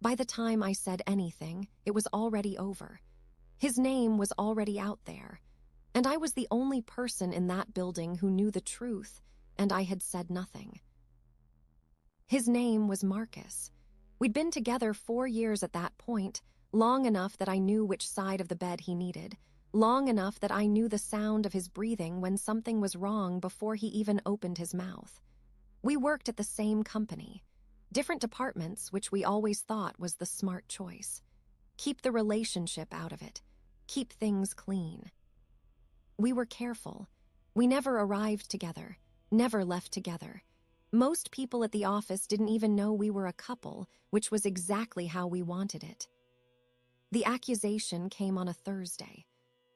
By the time I said anything, it was already over. His name was already out there, and I was the only person in that building who knew the truth, and I had said nothing. His name was Marcus. We'd been together 4 years at that point, long enough that I knew which side of the bed he needed, long enough that I knew the sound of his breathing when something was wrong before he even opened his mouth. We worked at the same company, different departments, which we always thought was the smart choice. Keep the relationship out of it. Keep things clean. We were careful. We never arrived together, never left together. Most people at the office didn't even know we were a couple, which was exactly how we wanted it. The accusation came on a Thursday.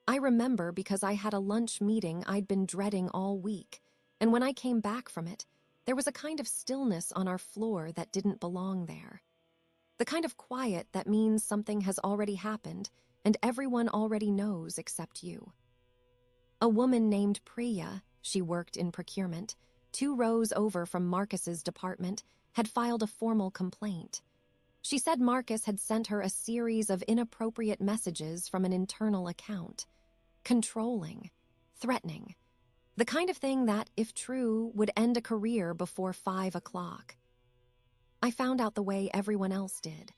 I remember because I had a lunch meeting I'd been dreading all week, and when I came back from it, there was a kind of stillness on our floor that didn't belong there. The kind of quiet that means something has already happened and everyone already knows except you. A woman named Priya, she worked in procurement, 2 rows over from Marcus's department, had filed a formal complaint. She said Marcus had sent her a series of inappropriate messages from an internal account. Controlling, threatening. The kind of thing that, if true, would end a career before 5 o'clock. I found out the way everyone else did.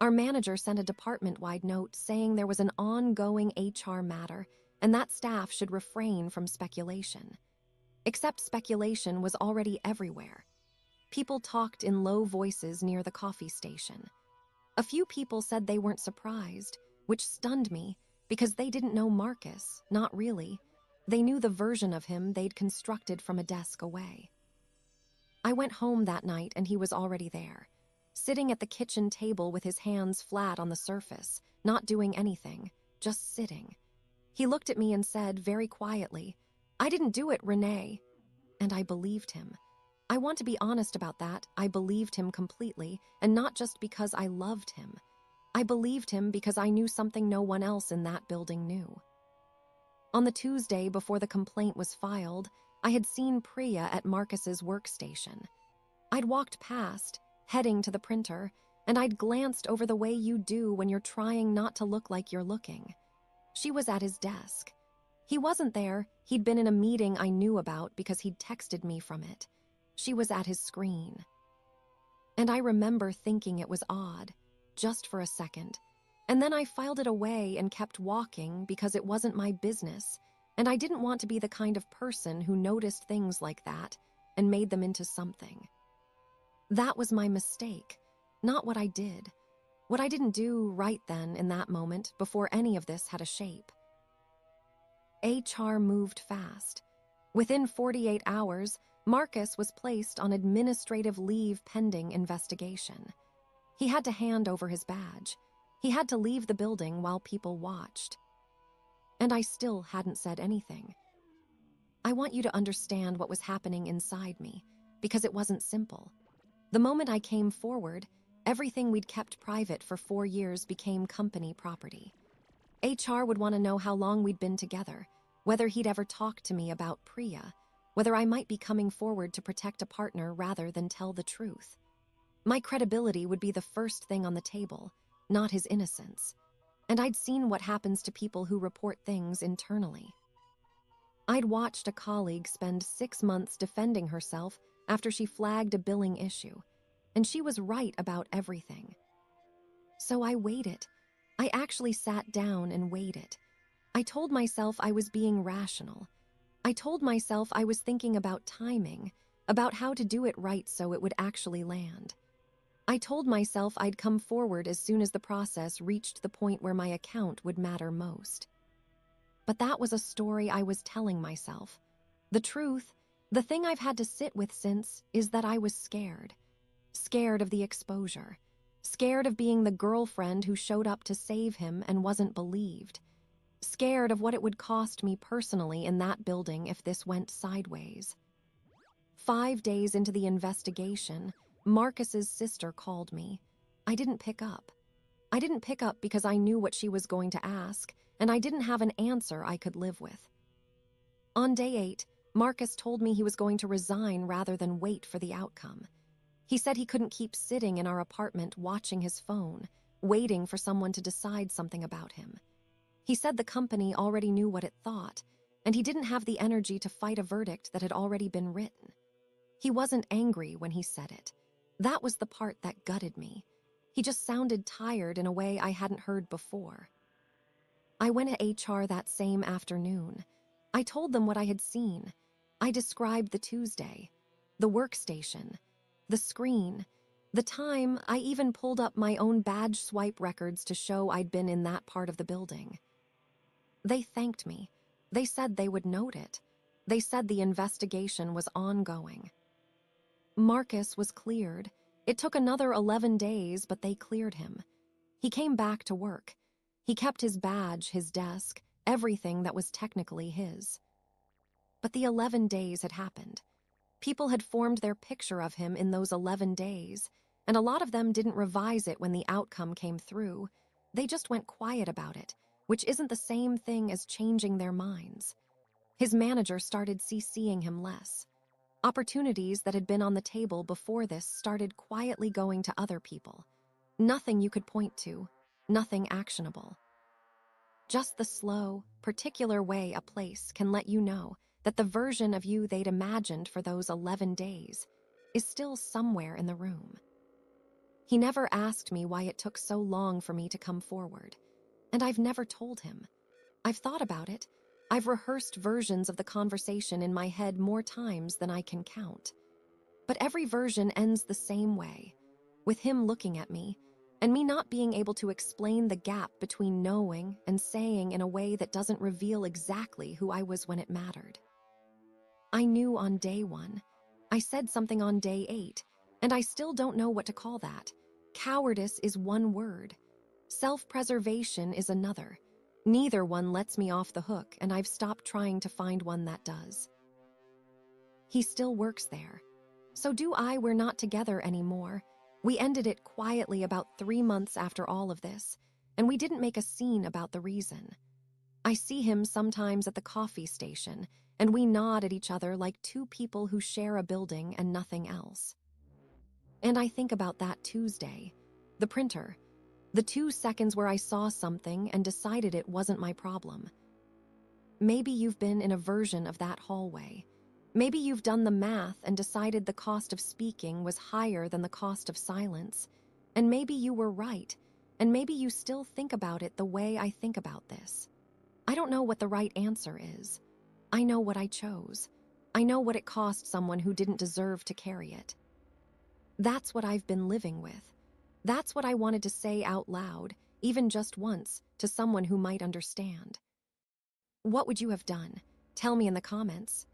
Our manager sent a department-wide note saying there was an ongoing HR matter and that staff should refrain from speculation. Except speculation was already everywhere. People talked in low voices near the coffee station. A few people said they weren't surprised, which stunned me because they didn't know Marcus, not really. They knew the version of him they'd constructed from a desk away. I went home that night and he was already there, sitting at the kitchen table with his hands flat on the surface, not doing anything, just sitting. He looked at me and said very quietly, "I didn't do it, Renee." And I believed him. I want to be honest about that. I believed him completely, and not just because I loved him. I believed him because I knew something no one else in that building knew. On the Tuesday before the complaint was filed, I had seen Priya at Marcus's workstation. I'd walked past, heading to the printer, and I'd glanced over the way you do when you're trying not to look like you're looking. She was at his desk. He wasn't there. He'd been in a meeting I knew about because he'd texted me from it. She was at his screen. And I remember thinking it was odd, just for a second. And then I filed it away and kept walking because it wasn't my business, and I didn't want to be the kind of person who noticed things like that and made them into something. That was my mistake, not what I did. What I didn't do right then in that moment before any of this had a shape. HR moved fast. Within 48 hours, Marcus was placed on administrative leave pending investigation. He had to hand over his badge. He had to leave the building while people watched. And I still hadn't said anything. I want you to understand what was happening inside me, because it wasn't simple. The moment I came forward, everything we'd kept private for 4 years became company property. HR would want to know how long we'd been together, whether he'd ever talked to me about Priya, whether I might be coming forward to protect a partner rather than tell the truth. My credibility would be the first thing on the table, not his innocence. And I'd seen what happens to people who report things internally. I'd watched a colleague spend 6 months defending herself after she flagged a billing issue, and she was right about everything. So I waited. I actually sat down and waited. I told myself I was being rational. I told myself I was thinking about timing, about how to do it right so it would actually land. I told myself I'd come forward as soon as the process reached the point where my account would matter most. But that was a story I was telling myself. The truth, the thing I've had to sit with since, is that I was scared. Scared of the exposure. Scared of being the girlfriend who showed up to save him and wasn't believed. Scared of what it would cost me personally in that building if this went sideways. 5 days into the investigation, Marcus's sister called me. I didn't pick up. I didn't pick up because I knew what she was going to ask, and I didn't have an answer I could live with. On day 8, Marcus told me he was going to resign rather than wait for the outcome. He said he couldn't keep sitting in our apartment watching his phone, waiting for someone to decide something about him. He said the company already knew what it thought, and he didn't have the energy to fight a verdict that had already been written. He wasn't angry when he said it. That was the part that gutted me. He just sounded tired in a way I hadn't heard before. I went to HR that same afternoon. I told them what I had seen. I described the Tuesday, the workstation, the screen, the time. I even pulled up my own badge swipe records to show I'd been in that part of the building. They thanked me. They said they would note it. They said the investigation was ongoing. Marcus was cleared. It took another 11 days, but they cleared him. He came back to work. He kept his badge, his desk, everything that was technically his. But the 11 days had happened. People had formed their picture of him in those 11 days, and a lot of them didn't revise it when the outcome came through. They just went quiet about it, which isn't the same thing as changing their minds. His manager started CCing him less. Opportunities that had been on the table before this started quietly going to other people. Nothing you could point to, nothing actionable. Just the slow, particular way a place can let you know that the version of you they'd imagined for those 11 days is still somewhere in the room. He never asked me why it took so long for me to come forward, and I've never told him. I've thought about it. I've rehearsed versions of the conversation in my head more times than I can count. But every version ends the same way, with him looking at me, and me not being able to explain the gap between knowing and saying in a way that doesn't reveal exactly who I was when it mattered. I knew on day 1. I said something on day 8, and I still don't know what to call that. Cowardice is one word. Self-preservation is another. Neither one lets me off the hook, and I've stopped trying to find one that does. He still works there. So do I. We're not together anymore. We ended it quietly about 3 months after all of this, and we didn't make a scene about the reason. I see him sometimes at the coffee station, and we nod at each other like two people who share a building and nothing else. And I think about that Tuesday, the printer, the 2 seconds where I saw something and decided it wasn't my problem. Maybe you've been in a version of that hallway. Maybe you've done the math and decided the cost of speaking was higher than the cost of silence. And maybe you were right, and maybe you still think about it the way I think about this. I don't know what the right answer is. I know what I chose. I know what it cost someone who didn't deserve to carry it. That's what I've been living with. That's what I wanted to say out loud, even just once, to someone who might understand. What would you have done? Tell me in the comments.